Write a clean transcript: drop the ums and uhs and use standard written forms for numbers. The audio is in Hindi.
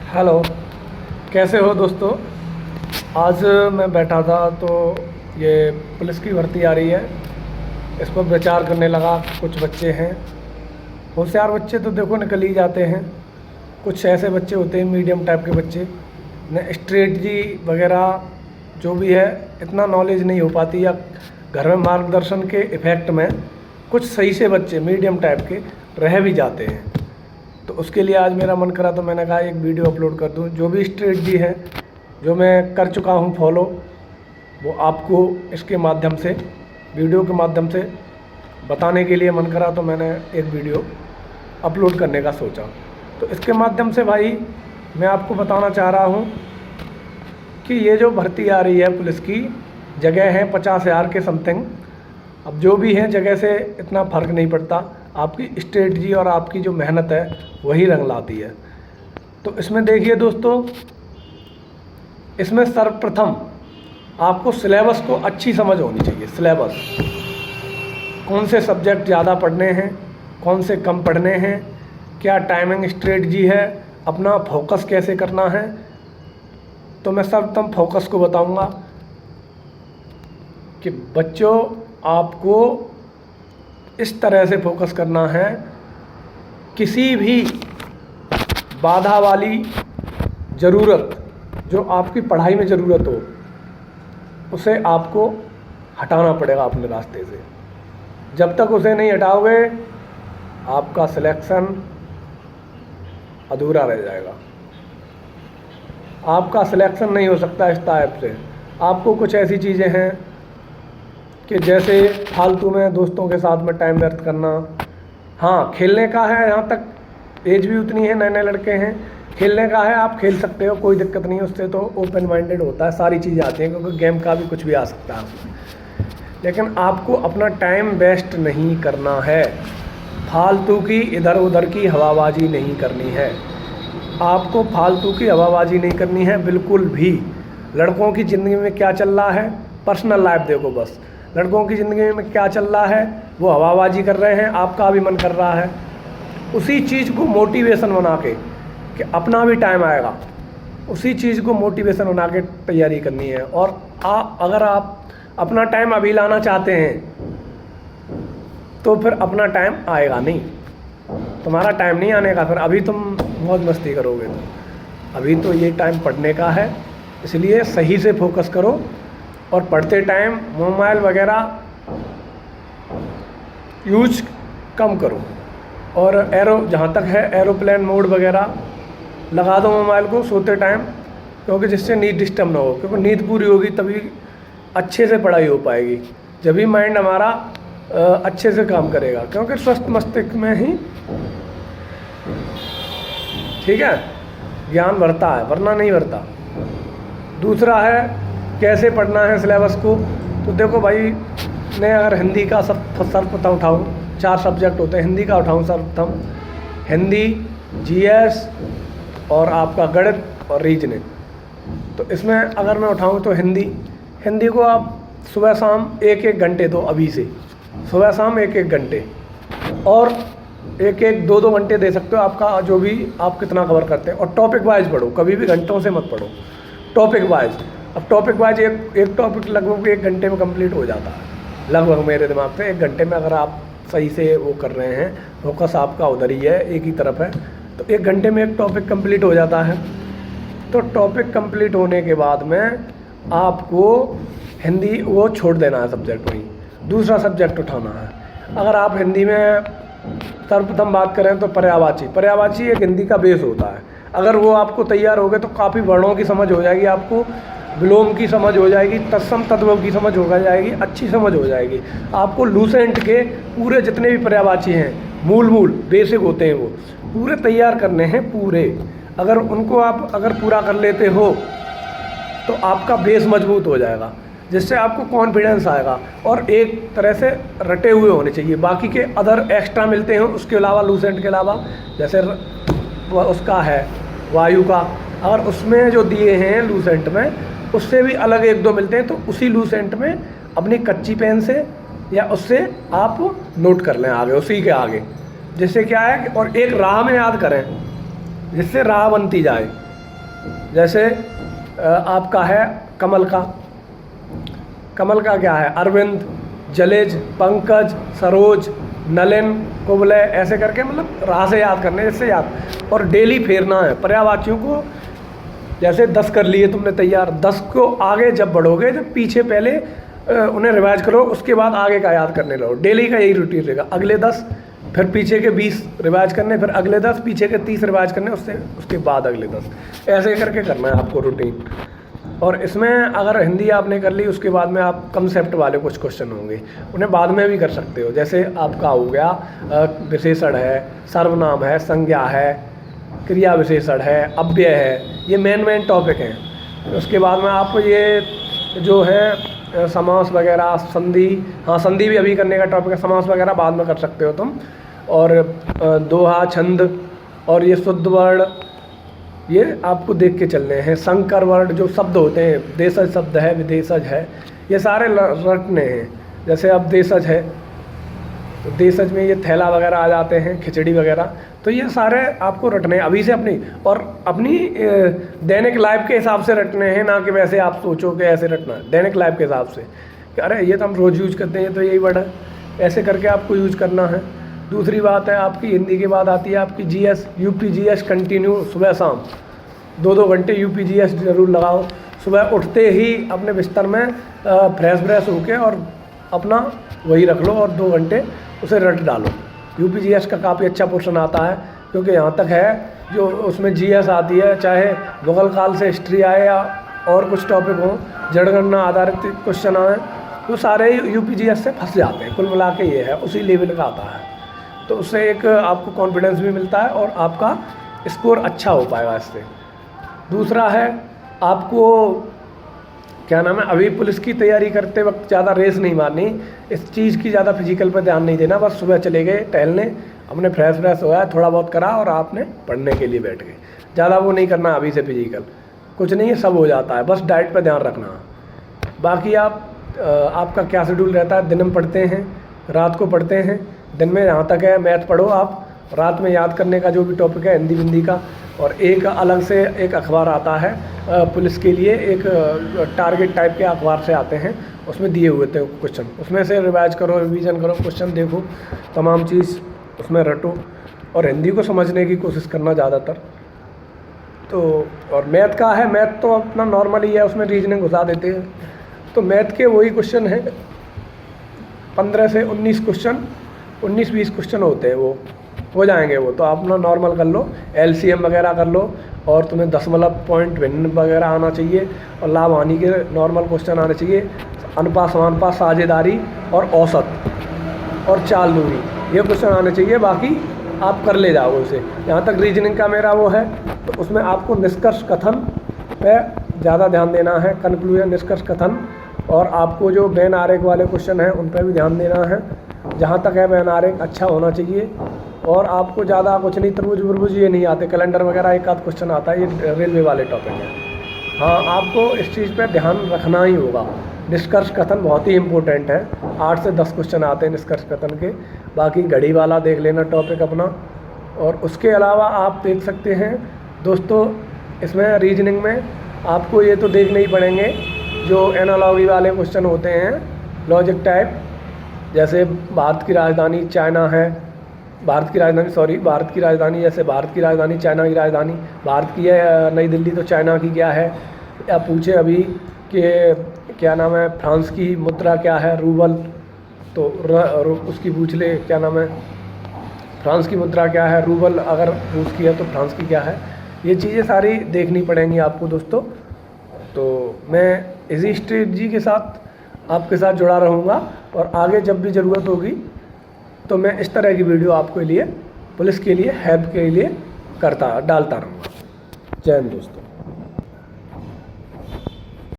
हेलो, कैसे हो दोस्तों। आज मैं बैठा था तो ये पुलिस की भर्ती आ रही है, इस पर विचार करने लगा। कुछ बच्चे हैं, होशियार बच्चे तो देखो निकल ही जाते हैं। कुछ ऐसे बच्चे होते हैं मीडियम टाइप के बच्चे, ने स्ट्रेटजी वगैरह जो भी है इतना नॉलेज नहीं हो पाती, या घर में मार्गदर्शन के इफ़ेक्ट में कुछ सही से बच्चे मीडियम टाइप के रह भी जाते हैं। तो उसके लिए आज मेरा मन करा तो मैंने कहा एक वीडियो अपलोड कर दूं। जो भी स्ट्रेटजी है जो मैं कर चुका हूं फॉलो, वो आपको इसके माध्यम से, वीडियो के माध्यम से बताने के लिए मन करा, तो मैंने एक वीडियो अपलोड करने का सोचा। तो इसके माध्यम से भाई मैं आपको बताना चाह रहा हूं कि ये जो भर्ती आ रही है पुलिस की, जगह है 50,000 के समथिंग। अब जो भी है जगह से इतना फ़र्क नहीं पड़ता, आपकी स्ट्रेटजी और आपकी जो मेहनत है वही रंग लाती है। तो इसमें देखिए दोस्तों, इसमें सर्वप्रथम आपको सिलेबस को अच्छी समझ होनी चाहिए। सिलेबस, कौन से सब्जेक्ट ज़्यादा पढ़ने हैं, कौन से कम पढ़ने हैं, क्या टाइमिंग स्ट्रेटजी है, अपना फोकस कैसे करना है। तो मैं सर्वप्रथम फोकस को बताऊंगा कि बच्चों आपको इस तरह से फोकस करना है, किसी भी बाधा वाली ज़रूरत जो आपकी पढ़ाई में ज़रूरत हो उसे आपको हटाना पड़ेगा अपने रास्ते से। जब तक उसे नहीं हटाओगे आपका सिलेक्शन अधूरा रह जाएगा, आपका सिलेक्शन नहीं हो सकता इस टाइप से। आपको कुछ ऐसी चीज़ें हैं कि जैसे फालतू में दोस्तों के साथ में टाइम व्यर्थ करना। हाँ, खेलने का है, यहाँ तक एज भी उतनी है, नए नए लड़के हैं, खेलने का है, आप खेल सकते हो, कोई दिक्कत नहीं है। उससे तो ओपन माइंडेड होता है, सारी चीज़ें आती हैं, क्योंकि गेम का भी कुछ भी आ सकता है उसमें। लेकिन आपको अपना टाइम वेस्ट नहीं करना है, फालतू की इधर उधर की हवाबाजी नहीं करनी है। आपको फालतू की हवाबाजी नहीं करनी है बिल्कुल भी। लड़कों की ज़िंदगी में क्या चल रहा है, पर्सनल लाइफ देखो बस। लड़कों की ज़िंदगी में क्या चल रहा है, वो हवाबाजी कर रहे हैं, आपका भी मन कर रहा है। उसी चीज़ को मोटिवेशन बना के कि अपना भी टाइम आएगा, उसी चीज़ को मोटिवेशन बना के तैयारी करनी है। और अगर आप अपना टाइम अभी लाना चाहते हैं तो फिर अपना टाइम आएगा नहीं, तुम्हारा टाइम नहीं आने का। फिर अभी तुम मौज मस्ती करोगे, तो अभी तो ये टाइम पढ़ने का है, इसलिए सही से फोकस करो। और पढ़ते टाइम मोबाइल वगैरह यूज कम करो। और जहाँ तक है एरोप्लेन मोड वगैरह लगा दो मोबाइल को सोते टाइम, क्योंकि जिससे नींद डिस्टर्ब ना हो। क्योंकि नींद पूरी होगी तभी अच्छे से पढ़ाई हो पाएगी, जब भी माइंड हमारा अच्छे से काम करेगा, क्योंकि स्वस्थ मस्तिष्क में ही, ठीक है, ज्ञान बढ़ता है, वरना नहीं बढ़ता। दूसरा है कैसे पढ़ना है सिलेबस को। तो देखो भाई, मैं अगर हिंदी का सर्वप्रथम उठाऊँ, 4 सब्जेक्ट होते हैं, हिंदी का उठाऊँ सर्वप्रथम, हिंदी, जीएस और आपका गणित और रीजनिंग। तो इसमें अगर मैं उठाऊँ तो हिंदी को आप सुबह शाम 1-1 घंटे दो, अभी से सुबह शाम 1-1 घंटे, और 1-1, 2-2 घंटे दे सकते हो, आपका जो भी आप कितना कवर करते हैं। और टॉपिक वाइज पढ़ो, कभी भी घंटों से मत पढ़ो, टॉपिक वाइज। अब टॉपिक वाइज एक टॉपिक लगभग 1 घंटे में कंप्लीट हो जाता है, लगभग मेरे दिमाग से 1 घंटे में। अगर आप सही से वो कर रहे हैं, फोकस आपका उधर ही है, एक ही तरफ है, तो 1 घंटे में एक टॉपिक कंप्लीट हो जाता है। तो टॉपिक कंप्लीट होने के बाद में आपको हिंदी वो छोड़ देना है सब्जेक्ट, वहीं दूसरा सब्जेक्ट उठाना है। अगर आप हिंदी में सर्वप्रथम बात करें तो पर्यायवाची एक हिंदी का बेस होता है। अगर वो आपको तैयार हो गए तो काफ़ी वर्णों की समझ हो जाएगी, आपको विलोम की समझ हो जाएगी, तत्सम तद्भव की समझ हो जाएगी, अच्छी समझ हो जाएगी। आपको लूसेंट के पूरे जितने भी पर्यायवाची हैं, मूल बेसिक होते हैं, वो पूरे तैयार करने हैं पूरे। अगर उनको आप पूरा कर लेते हो तो आपका बेस मजबूत हो जाएगा, जिससे आपको कॉन्फिडेंस आएगा। और एक तरह से रटे हुए होने चाहिए। बाकी के अदर एक्स्ट्रा मिलते हैं उसके अलावा, लूसेंट के अलावा, जैसे उसका है वायु का, अगर उसमें जो दिए हैं लूसेंट में, उससे भी अलग 1-2 मिलते हैं, तो उसी लूसेंट में अपनी कच्ची पेन से या उससे आप नोट कर लें आगे, उसी के आगे, जिससे क्या है। और एक राह में याद करें, जिससे राह बनती जाए, जैसे आपका है कमल का क्या है, अरविंद, जलेज, पंकज, सरोज, नलिन, कुबलय, ऐसे करके मतलब राह से याद करने, इससे याद। और डेली फेरना है पर्यायवाचियों को। जैसे 10 कर लिए तुमने तैयार, 10 को आगे जब बढ़ोगे, जब पीछे पहले उन्हें रिवाइज करो, उसके बाद आगे का याद करने लगो। डेली का यही रूटीन रहेगा। अगले 10, फिर पीछे के 20 रिवाइज करने, फिर अगले 10, पीछे के 30 रिवाइज करने, उसके बाद अगले 10, ऐसे करके करना है आपको रूटीन। और इसमें अगर हिंदी आपने कर ली, उसके बाद में आप कंसेप्ट वाले कुछ क्वेश्चन होंगे, उन्हें बाद में भी कर सकते हो। जैसे आपका हो गया विशेषण है, सर्वनाम है, संज्ञा है, क्रिया विशेषण है, अव्यय है, ये मेन टॉपिक हैं। उसके बाद में आप ये जो है समास वगैरह, संधि, हाँ संधि भी अभी करने का टॉपिक है, समास वगैरह बाद में कर सकते हो तुम। और दोहा, छंद, और ये शुद्ध वर्ण, ये आपको देख के चलने हैं। संकर वर्ण जो शब्द होते हैं, देशज शब्द है, विदेशज है, ये सारे रटने हैं। जैसे अब देशज है, तो देशज में ये थैला वगैरह आ जाते हैं, खिचड़ी वगैरह, तो ये सारे आपको रटने हैं अभी से अपनी, और अपनी दैनिक लाइफ के हिसाब से रटने हैं, ना कि वैसे आप सोचो कि ऐसे रटना है। दैनिक लाइफ के हिसाब से कि अरे ये तो हम रोज़ यूज करते हैं, तो यही वर्ड है, ऐसे करके आपको यूज करना है। दूसरी बात है आपकी हिंदी के बाद आती है आपकी GS, UP GS कंटिन्यू, सुबह शाम 2-2 घंटे UP GS ज़रूर लगाओ। सुबह उठते ही अपने बिस्तर में फ्रेश होके और अपना वही रख लो, और 2 घंटे उसे रट डालो। UP GS का काफ़ी अच्छा पोर्शन आता है, क्योंकि यहाँ तक है जो उसमें GS आती है, चाहे मुगल काल से हिस्ट्री आए या और कुछ टॉपिक हो, जनगणना आधारित क्वेश्चन आए, तो सारे UP GS से फंस जाते हैं। कुल मिला के ये है, उसी लेवल का आता है, तो उससे एक आपको कॉन्फिडेंस भी मिलता है और आपका स्कोर अच्छा हो पाएगा इससे। दूसरा है आपको क्या नाम है, अभी पुलिस की तैयारी करते वक्त ज़्यादा रेस नहीं मारनी, इस चीज़ की ज़्यादा फिजिकल पर ध्यान नहीं देना। बस सुबह चले गए टहलने, अपने फ्रेश होया, थोड़ा बहुत करा और आपने पढ़ने के लिए बैठ गए। ज़्यादा वो नहीं करना अभी से, फिजिकल कुछ नहीं है, सब हो जाता है, बस डाइट पर ध्यान रखना। बाकी आपका क्या शेड्यूल रहता है, दिन में पढ़ते हैं, रात को पढ़ते हैं। दिन में यहाँ तक है मैथ पढ़ो आप, रात में याद करने का जो भी टॉपिक है हिंदी का। और एक अलग से एक अखबार आता है पुलिस के लिए, एक टारगेट टाइप के अखबार से आते हैं, उसमें दिए हुए थे क्वेश्चन, उसमें से रिवाइज करो, रिवीजन करो, क्वेश्चन देखो, तमाम चीज़ उसमें रटो, और हिंदी को समझने की कोशिश करना ज़्यादातर। तो और मैथ का है, मैथ तो अपना नॉर्मल ही है, उसमें रीजनिंग घुसा देते हैं। तो मैथ के वही क्वेश्चन है, 15 से 19 क्वेश्चन, 19-20 क्वेश्चन होते हैं, वो हो जाएंगे। वो तो अपना नॉर्मल कर लो, LCM वगैरह कर लो, और तुम्हें दशमलव, पॉइंट, भिन्न वगैरह आना चाहिए, और लाभ हानि के नॉर्मल क्वेश्चन आने चाहिए, अनुपात, समानुपात, साझेदारी और औसत और चाल दूरी, ये क्वेश्चन आने चाहिए। बाकी आप कर ले जाओ उसे। यहाँ तक रीजनिंग का मेरा वो है, तो उसमें आपको निष्कर्ष कथन पे ज़्यादा ध्यान देना है, कंक्लूजन, निष्कर्ष कथन, और आपको जो बैन आरेख वाले क्वेश्चन हैं उन पर भी ध्यान देना है। जहाँ तक है बैन आरेख अच्छा होना चाहिए, और आपको ज़्यादा कुछ नहीं, तरबूज ये नहीं आते, कैलेंडर वगैरह एक आध क्वेश्चन आता है, ये रेलवे वाले टॉपिक हैं। हाँ, आपको इस चीज़ पे ध्यान रखना ही होगा। निष्कर्ष कथन बहुत ही इम्पोर्टेंट है, 8 से 10 क्वेश्चन आते हैं निष्कर्ष कथन के। बाकी घड़ी वाला देख लेना टॉपिक अपना। और उसके अलावा आप देख सकते हैं दोस्तों, इसमें रीजनिंग में आपको ये तो देखने ही पड़ेंगे जो एनालॉजी वाले क्वेश्चन होते हैं, लॉजिक टाइप। जैसे भारत की राजधानी चाइना है, भारत की राजधानी जैसे भारत की राजधानी चाइना की राजधानी, भारत की है नई दिल्ली, तो चाइना की क्या है। या पूछे अभी कि क्या नाम है, फ्रांस की मुद्रा क्या है, रूबल, तो उसकी पूछ ले क्या नाम है, फ्रांस की मुद्रा क्या है, रूबल अगर रूस की है तो फ्रांस की क्या है। ये चीज़ें सारी देखनी पड़ेंगी आपको दोस्तों। तो मैं इसी स्ट्रेटजी के साथ आपके साथ जुड़ा रहूँगा, और आगे जब भी ज़रूरत होगी तो मैं इस तरह की वीडियो आपके लिए, पुलिस के लिए, हेल्प के लिए डालता रहूँगा। जय हिंद दोस्तों।